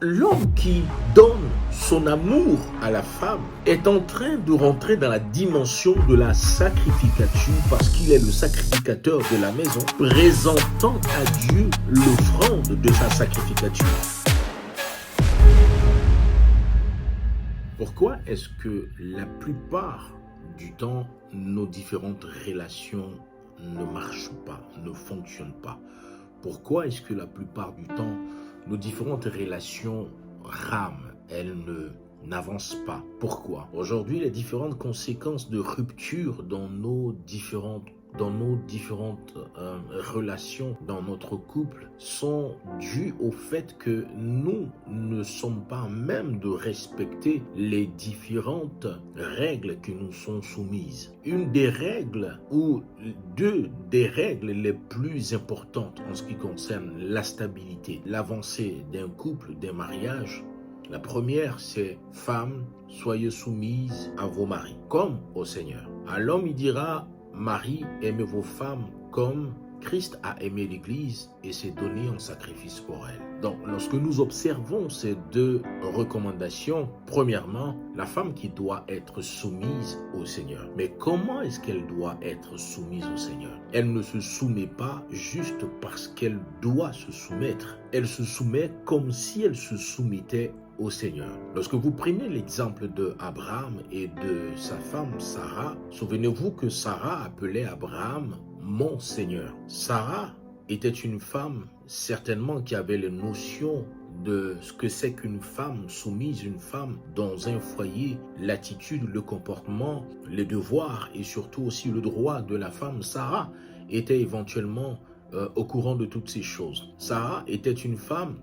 L'homme qui donne son amour à la femme est en train de rentrer dans la dimension de la sacrificature parce qu'il est le sacrificateur de la maison, présentant à Dieu l'offrande de sa sacrificature. Pourquoi est-ce que la plupart du temps, nos différentes relations ne marchent pas, ne fonctionnent pas? Pourquoi est-ce que la plupart du temps, nos différentes relations rament, elles n'avancent pas? Pourquoi? Aujourd'hui, les différentes conséquences de rupture dans nos différentes relations, dans notre couple, sont dues au fait que nous ne sommes pas même de respecter les différentes règles qui nous sont soumises. Une des règles ou deux des règles les plus importantes en ce qui concerne la stabilité, l'avancée d'un couple, d'un mariage, la première, c'est « Femmes, soyez soumises à vos maris, comme au Seigneur ». À l'homme, il dira « Marie, aimez vos femmes comme Christ a aimé l'Église et s'est donné en sacrifice pour elle. » Donc, lorsque nous observons ces deux recommandations, premièrement, la femme qui doit être soumise au Seigneur. Mais comment est-ce qu'elle doit être soumise au Seigneur? Elle ne se soumet pas juste parce qu'elle doit se soumettre. Elle se soumet comme si elle se soumettait au Seigneur. Lorsque vous prenez l'exemple de Abraham et de sa femme Sarah, souvenez-vous que Sarah appelait Abraham mon Seigneur. Sarah était une femme certainement qui avait les notions de ce que c'est qu'une femme soumise, une femme dans un foyer, l'attitude, le comportement, les devoirs et surtout aussi le droit de la femme. Sarah était éventuellement au courant de toutes ces choses. Sarah était une femme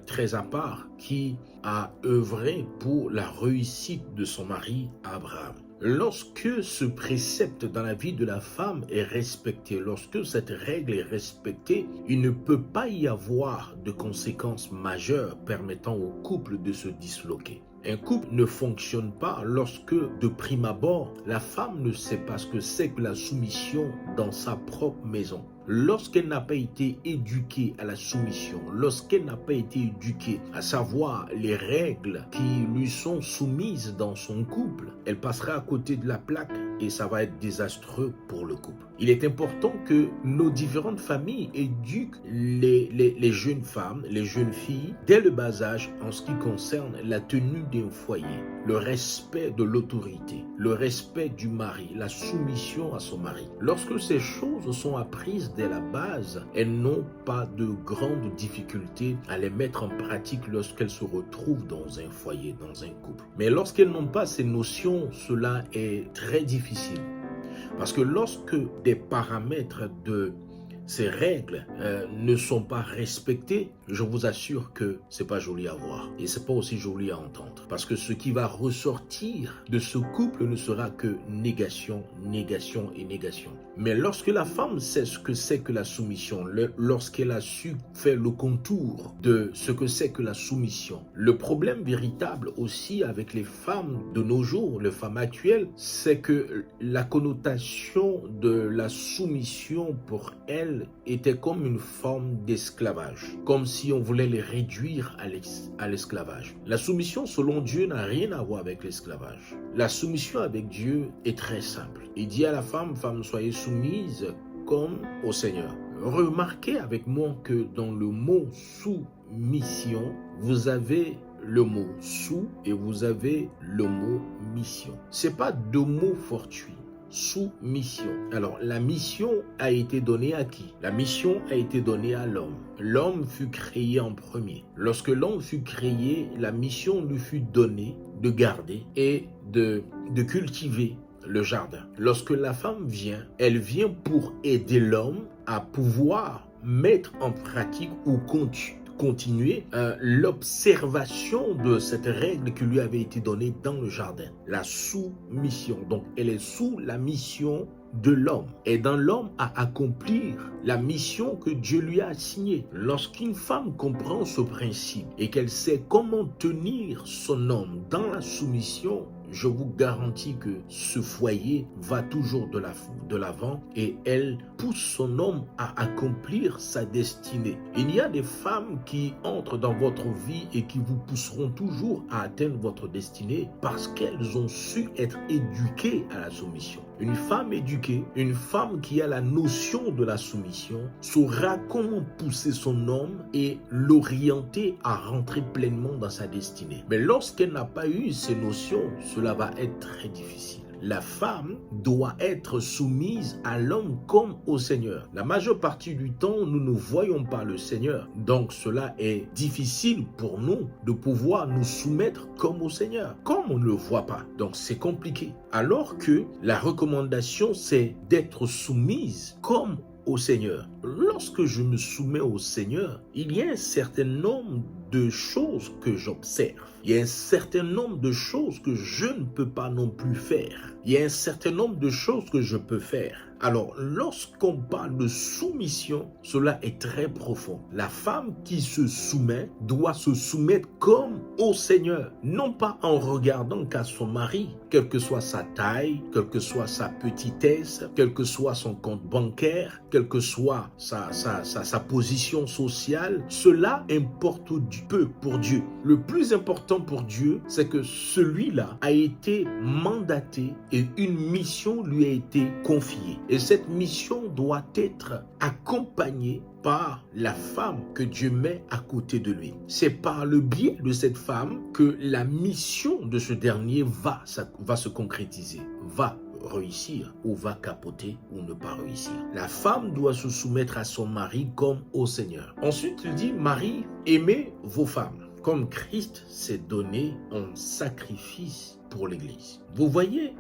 très à part qui a œuvré pour la réussite de son mari Abraham. Lorsque ce précepte dans la vie de la femme est respecté, lorsque cette règle est respectée, il ne peut pas y avoir de conséquences majeures permettant au couple de se disloquer. Un couple ne fonctionne pas lorsque, de prime abord, la femme ne sait pas ce que c'est que la soumission dans sa propre maison. Lorsqu'elle n'a pas été éduquée à la soumission, lorsqu'elle n'a pas été éduquée à savoir les règles qui lui sont soumises dans son couple, elle passera à côté de la plaque et ça va être désastreux pour le couple. Il est important que nos différentes familles éduquent les jeunes femmes, les jeunes filles, dès le bas âge en ce qui concerne la tenue d'un foyer, le respect de l'autorité, le respect du mari, la soumission à son mari. Lorsque ces choses sont apprises dès la base, elles n'ont pas de grandes difficultés à les mettre en pratique lorsqu'elles se retrouvent dans un foyer, dans un couple. Mais lorsqu'elles n'ont pas ces notions, cela est très difficile. Parce que lorsque des paramètres de ces règles ne sont pas respectées, je vous assure que c'est pas joli à voir et c'est pas aussi joli à entendre. Parce que ce qui va ressortir de ce couple ne sera que négation, négation et négation. Mais lorsque la femme sait ce que c'est que la soumission, lorsqu'elle a su faire le contour de ce que c'est que la soumission, le problème véritable aussi avec les femmes de nos jours, les femmes actuelles, c'est que la connotation de la soumission pour elles était comme une forme d'esclavage, comme si on voulait les réduire à l'esclavage. La soumission selon Dieu n'a rien à voir avec l'esclavage. La soumission avec Dieu est très simple. Il dit à la femme, femme, soyez soumise comme au Seigneur. Remarquez avec moi que dans le mot soumission, vous avez le mot sous et vous avez le mot mission. C'est pas deux mots fortuits. Soumission. Alors, la mission a été donnée à qui? La mission a été donnée à l'homme. L'homme fut créé en premier. Lorsque l'homme fut créé, la mission lui fut donnée de garder et de cultiver le jardin. Lorsque la femme vient, elle vient pour aider l'homme à pouvoir mettre en pratique ou continuer l'observation de cette règle qui lui avait été donnée dans le jardin, la soumission. Donc, elle est sous la mission de l'homme, et dans l'homme à accomplir la mission que Dieu lui a assignée. Lorsqu'une femme comprend ce principe et qu'elle sait comment tenir son homme dans la soumission, je vous garantis que ce foyer va toujours de l'avant et elle pousse son homme à accomplir sa destinée. Il y a des femmes qui entrent dans votre vie et qui vous pousseront toujours à atteindre votre destinée parce qu'elles ont su être éduquées à la soumission. Une femme éduquée, une femme qui a la notion de la soumission, saura comment pousser son homme et l'orienter à rentrer pleinement dans sa destinée. Mais lorsqu'elle n'a pas eu ces notions, cela va être très difficile. La femme doit être soumise à l'homme comme au Seigneur. La majeure partie du temps, nous ne voyons pas le Seigneur. Donc cela est difficile pour nous de pouvoir nous soumettre comme au Seigneur. Comme on ne le voit pas, donc c'est compliqué. Alors que la recommandation, c'est d'être soumise comme au Seigneur. Lorsque je me soumets au Seigneur, il y a un certain nombre de choses que j'observe. Il y a un certain nombre de choses que je ne peux pas non plus faire. Il y a un certain nombre de choses que je peux faire. Alors, lorsqu'on parle de soumission, cela est très profond. La femme qui se soumet doit se soumettre comme au Seigneur, non pas en regardant qu'à son mari, quelle que soit sa taille, quelle que soit sa petitesse, quel que soit son compte bancaire, quelle que soit sa position sociale. Cela importe peu pour Dieu. Le plus important pour Dieu, c'est que celui-là a été mandaté et une mission lui a été confiée. Et cette mission doit être accompagnée par la femme que Dieu met à côté de lui. C'est par le biais de cette femme que la mission de ce dernier va se concrétiser, va réussir ou va capoter ou ne pas réussir. La femme doit se soumettre à son mari comme au Seigneur. Ensuite, il dit, Marie, aimez vos femmes comme Christ s'est donné en sacrifice pour l'Église. Vous voyez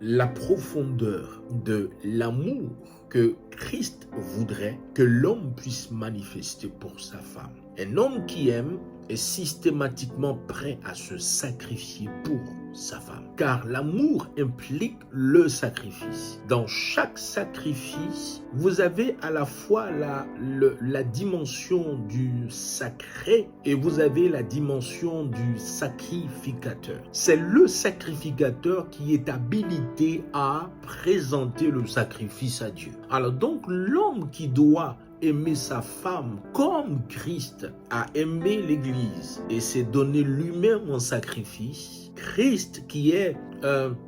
la profondeur de l'amour que Christ voudrait que l'homme puisse manifester pour sa femme. Un homme qui aime est systématiquement prêt à se sacrifier pour sa femme. Car l'amour implique le sacrifice. Dans chaque sacrifice, vous avez à la fois la dimension du sacré et vous avez la dimension du sacrificateur. C'est le sacrificateur qui est habilité à présenter le sacrifice à Dieu. Alors donc, l'homme qui doit aimer sa femme comme Christ a aimé l'Église et s'est donné lui-même en sacrifice, Christ qui est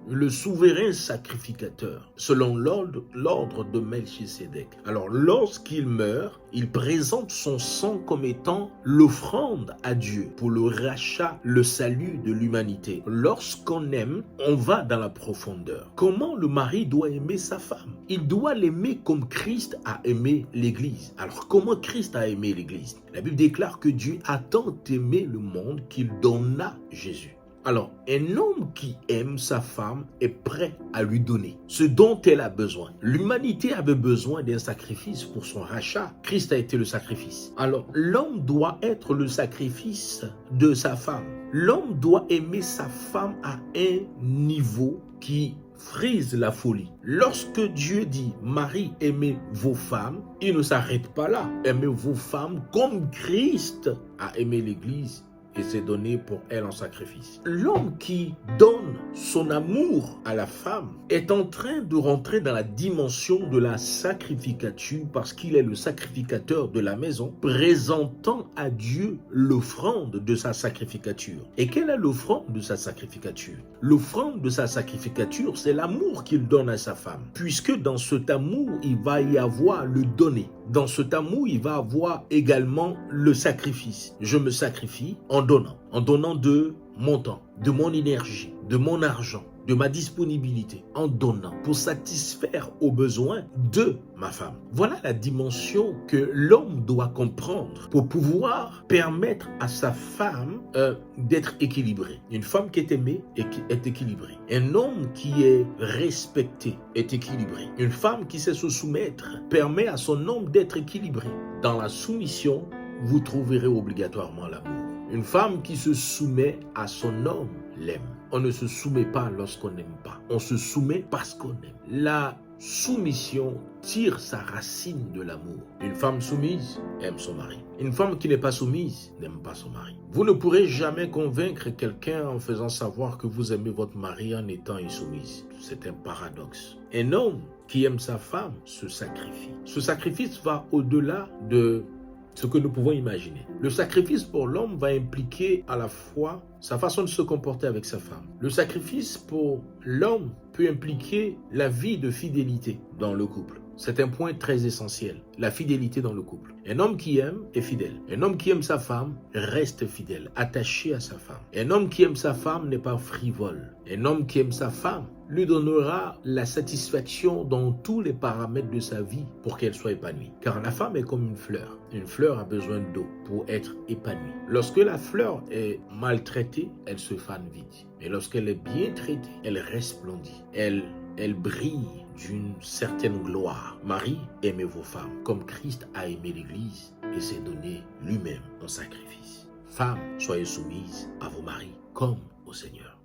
le souverain sacrificateur, selon l'ordre de Melchisédek. Alors lorsqu'il meurt, il présente son sang comme étant l'offrande à Dieu pour le rachat, le salut de l'humanité. Lorsqu'on aime, on va dans la profondeur. Comment le mari doit aimer sa femme? Il doit l'aimer comme Christ a aimé l'Église. Alors comment Christ a aimé l'Église? La Bible déclare que Dieu a tant aimé le monde qu'il donna Jésus. Alors, un homme qui aime sa femme est prêt à lui donner ce dont elle a besoin. L'humanité avait besoin d'un sacrifice pour son rachat. Christ a été le sacrifice. Alors, l'homme doit être le sacrifice de sa femme. L'homme doit aimer sa femme à un niveau qui frise la folie. Lorsque Dieu dit « Marie, aimez vos femmes », il ne s'arrête pas là. Aimez vos femmes comme Christ a aimé l'Église et s'est donné pour elle en sacrifice. L'homme qui donne son amour à la femme est en train de rentrer dans la dimension de la sacrificature parce qu'il est le sacrificateur de la maison, présentant à Dieu l'offrande de sa sacrificature. Et quelle est l'offrande de sa sacrificature? L'offrande de sa sacrificature, c'est l'amour qu'il donne à sa femme. Puisque dans cet amour, il va y avoir le donner. Dans cet amour, il va y avoir également le sacrifice. Je me sacrifie en donnant de mon temps, de mon énergie, de mon argent, de ma disponibilité, en donnant pour satisfaire aux besoins de ma femme. Voilà la dimension que l'homme doit comprendre pour pouvoir permettre à sa femme d'être équilibrée. Une femme qui est aimée est équilibrée. Un homme qui est respecté est équilibré. Une femme qui sait se soumettre permet à son homme d'être équilibré. Dans la soumission, vous trouverez obligatoirement l'amour. Une femme qui se soumet à son homme l'aime. On ne se soumet pas lorsqu'on n'aime pas. On se soumet parce qu'on aime. La soumission tire sa racine de l'amour. Une femme soumise aime son mari. Une femme qui n'est pas soumise n'aime pas son mari. Vous ne pourrez jamais convaincre quelqu'un en faisant savoir que vous aimez votre mari en étant insoumise. C'est un paradoxe. Un homme qui aime sa femme se sacrifie. Ce sacrifice va au-delà de ce que nous pouvons imaginer. Le sacrifice pour l'homme va impliquer à la fois sa façon de se comporter avec sa femme. Le sacrifice pour l'homme peut impliquer la vie de fidélité dans le couple. C'est un point très essentiel, la fidélité dans le couple. Un homme qui aime est fidèle. Un homme qui aime sa femme reste fidèle, attaché à sa femme. Un homme qui aime sa femme n'est pas frivole. Un homme qui aime sa femme lui donnera la satisfaction dans tous les paramètres de sa vie pour qu'elle soit épanouie. Car la femme est comme une fleur. Une fleur a besoin d'eau pour être épanouie. Lorsque la fleur est maltraitée, elle se fane vite. Mais lorsqu'elle est bien traitée, elle resplendit. Elle brille d'une certaine gloire. Marie, aimez vos femmes comme Christ a aimé l'Église et s'est donné lui-même en sacrifice. Femmes, soyez soumises à vos maris comme au Seigneur.